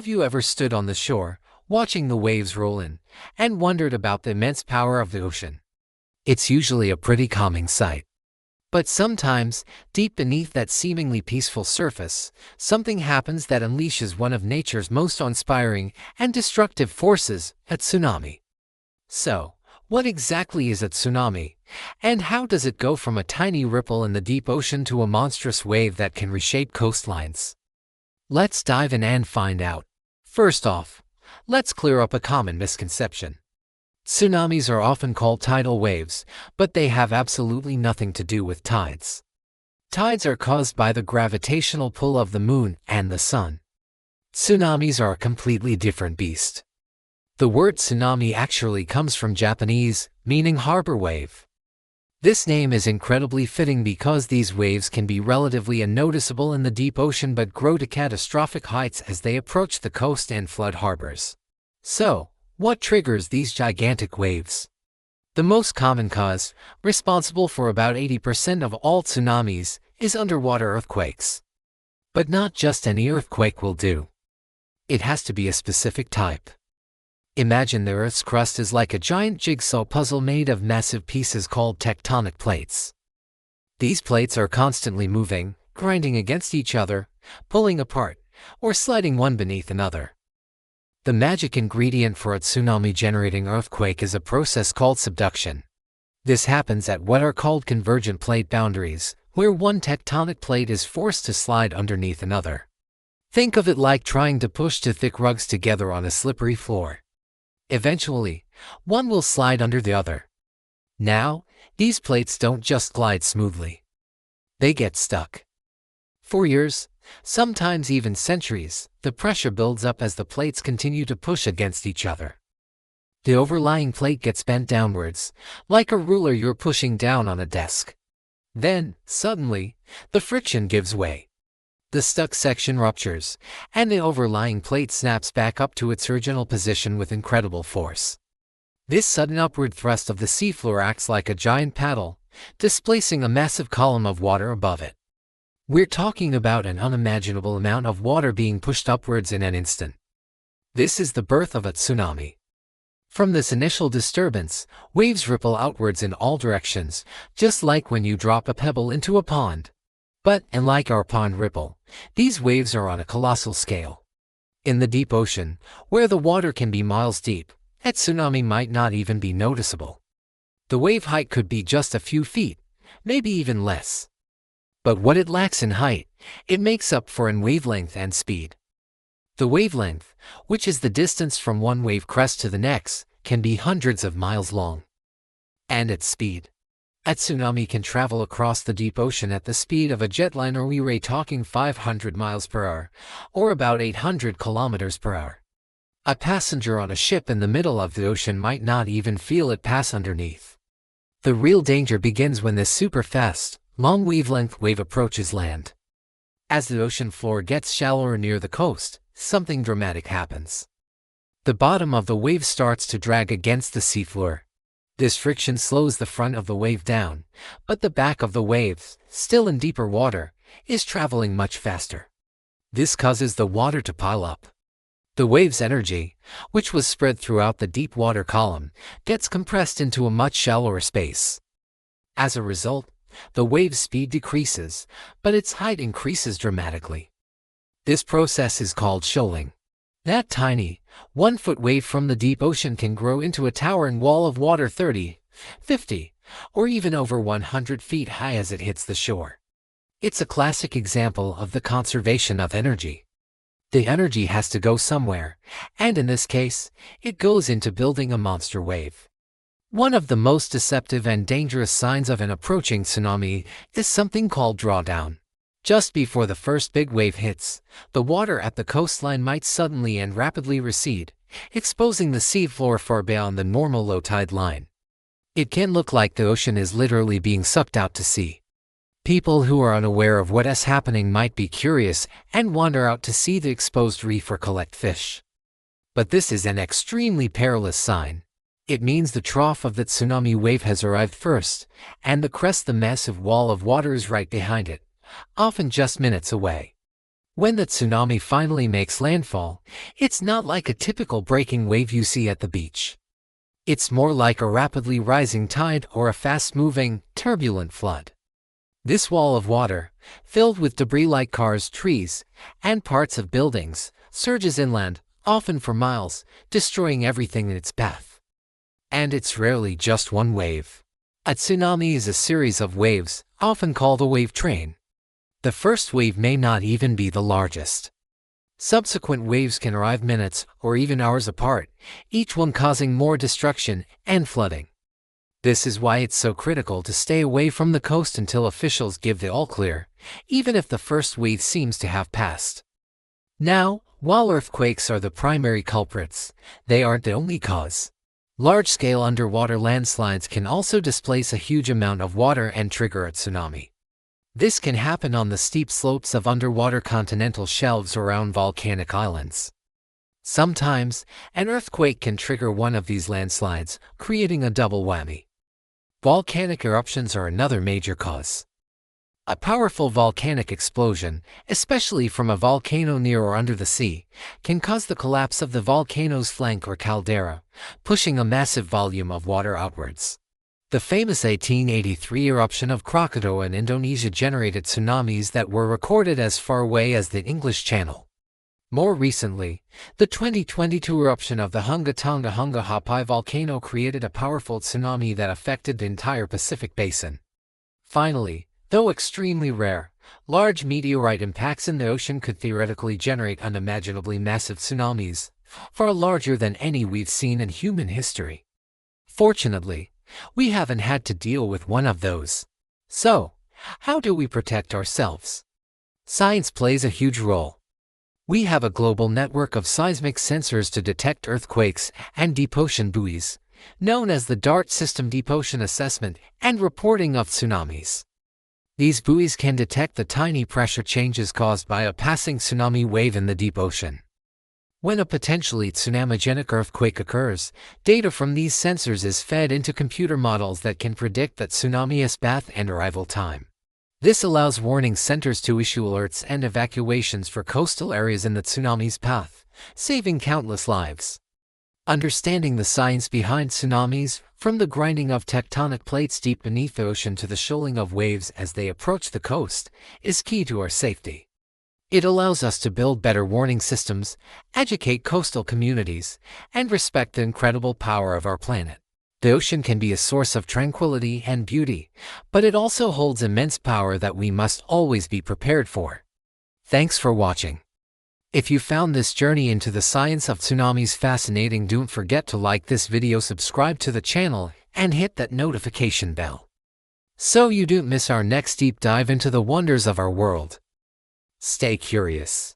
Have you ever stood on the shore, watching the waves roll in, and wondered about the immense power of the ocean? It's usually a pretty calming sight. But sometimes, deep beneath that seemingly peaceful surface, something happens that unleashes one of nature's most inspiring and destructive forces, a tsunami. So, what exactly is a tsunami, and how does it go from a tiny ripple in the deep ocean to a monstrous wave that can reshape coastlines? Let's dive in and find out. First off, let's clear up a common misconception. Tsunamis are often called tidal waves, but they have absolutely nothing to do with tides. Tides are caused by the gravitational pull of the moon and the sun. Tsunamis are a completely different beast. The word tsunami actually comes from Japanese, meaning harbor wave. This name is incredibly fitting because these waves can be relatively unnoticeable in the deep ocean but grow to catastrophic heights as they approach the coast and flood harbors. So, what triggers these gigantic waves? The most common cause, responsible for about 80% of all tsunamis, is underwater earthquakes. But not just any earthquake will do. It has to be a specific type. Imagine the Earth's crust is like a giant jigsaw puzzle made of massive pieces called tectonic plates. These plates are constantly moving, grinding against each other, pulling apart, or sliding one beneath another. The magic ingredient for a tsunami-generating earthquake is a process called subduction. This happens at what are called convergent plate boundaries, where one tectonic plate is forced to slide underneath another. Think of it like trying to push two thick rugs together on a slippery floor. Eventually, one will slide under the other. Now, these plates don't just glide smoothly. They get stuck. For years, sometimes even centuries, the pressure builds up as the plates continue to push against each other. The overlying plate gets bent downwards, like a ruler you're pushing down on a desk. Then, suddenly, the friction gives way. The stuck section ruptures, and the overlying plate snaps back up to its original position with incredible force. This sudden upward thrust of the seafloor acts like a giant paddle, displacing a massive column of water above it. We're talking about an unimaginable amount of water being pushed upwards in an instant. This is the birth of a tsunami. From this initial disturbance, waves ripple outwards in all directions, just like when you drop a pebble into a pond. But, unlike our pond ripple, these waves are on a colossal scale. In the deep ocean, where the water can be miles deep, a tsunami might not even be noticeable. The wave height could be just a few feet, maybe even less. But what it lacks in height, it makes up for in wavelength and speed. The wavelength, which is the distance from one wave crest to the next, can be hundreds of miles long. And its speed. A tsunami can travel across the deep ocean at the speed of a jetliner. We're talking 500 miles per hour, or about 800 kilometers per hour. A passenger on a ship in the middle of the ocean might not even feel it pass underneath. The real danger begins when this super-fast, long-wavelength wave approaches land. As the ocean floor gets shallower near the coast, something dramatic happens. The bottom of the wave starts to drag against the seafloor. This friction slows the front of the wave down, but the back of the wave, still in deeper water, is traveling much faster. This causes the water to pile up. The wave's energy, which was spread throughout the deep water column, gets compressed into a much shallower space. As a result, the wave's speed decreases, but its height increases dramatically. This process is called shoaling. That tiny, 1-foot wave from the deep ocean can grow into a towering wall of water 30, 50, or even over 100 feet high as it hits the shore. It's a classic example of the conservation of energy. The energy has to go somewhere, and in this case, it goes into building a monster wave. One of the most deceptive and dangerous signs of an approaching tsunami is something called drawdown. Just before the first big wave hits, the water at the coastline might suddenly and rapidly recede, exposing the seafloor far beyond the normal low tide line. It can look like the ocean is literally being sucked out to sea. People who are unaware of what is happening might be curious and wander out to see the exposed reef or collect fish. But this is an extremely perilous sign. It means the trough of the tsunami wave has arrived first, and the crest, the massive wall of water, is right behind it, often just minutes away. When the tsunami finally makes landfall, it's not like a typical breaking wave you see at the beach. It's more like a rapidly rising tide or a fast-moving, turbulent flood. This wall of water, filled with debris like cars, trees, and parts of buildings, surges inland, often for miles, destroying everything in its path. And it's rarely just one wave. A tsunami is a series of waves, often called a wave train. The first wave may not even be the largest. Subsequent waves can arrive minutes or even hours apart, each one causing more destruction and flooding. This is why it's so critical to stay away from the coast until officials give the all-clear, even if the first wave seems to have passed. Now, while earthquakes are the primary culprits, they aren't the only cause. Large-scale underwater landslides can also displace a huge amount of water and trigger a tsunami. This can happen on the steep slopes of underwater continental shelves around volcanic islands. Sometimes, an earthquake can trigger one of these landslides, creating a double whammy. Volcanic eruptions are another major cause. A powerful volcanic explosion, especially from a volcano near or under the sea, can cause the collapse of the volcano's flank or caldera, pushing a massive volume of water outwards. The famous 1883 eruption of Krakatoa in Indonesia generated tsunamis that were recorded as far away as the English Channel. More recently, the 2022 eruption of the Hunga Hapai volcano created a powerful tsunami that affected the entire Pacific basin. Finally, though extremely rare, large meteorite impacts in the ocean could theoretically generate unimaginably massive tsunamis, far larger than any we've seen in human history. Fortunately, we haven't had to deal with one of those. So, how do we protect ourselves? Science plays a huge role. We have a global network of seismic sensors to detect earthquakes and deep ocean buoys, known as the DART system, Deep Ocean Assessment and Reporting of Tsunamis. These buoys can detect the tiny pressure changes caused by a passing tsunami wave in the deep ocean. When a potentially tsunamigenic earthquake occurs, data from these sensors is fed into computer models that can predict the tsunami's path and arrival time. This allows warning centers to issue alerts and evacuations for coastal areas in the tsunami's path, saving countless lives. Understanding the science behind tsunamis, from the grinding of tectonic plates deep beneath the ocean to the shoaling of waves as they approach the coast, is key to our safety. It allows us to build better warning systems, educate coastal communities, and respect the incredible power of our planet. The ocean can be a source of tranquility and beauty, but it also holds immense power that we must always be prepared for. Thanks for watching. If you found this journey into the science of tsunamis fascinating, don't forget to like this video, subscribe to the channel, and hit that notification bell, so you don't miss our next deep dive into the wonders of our world. Stay curious.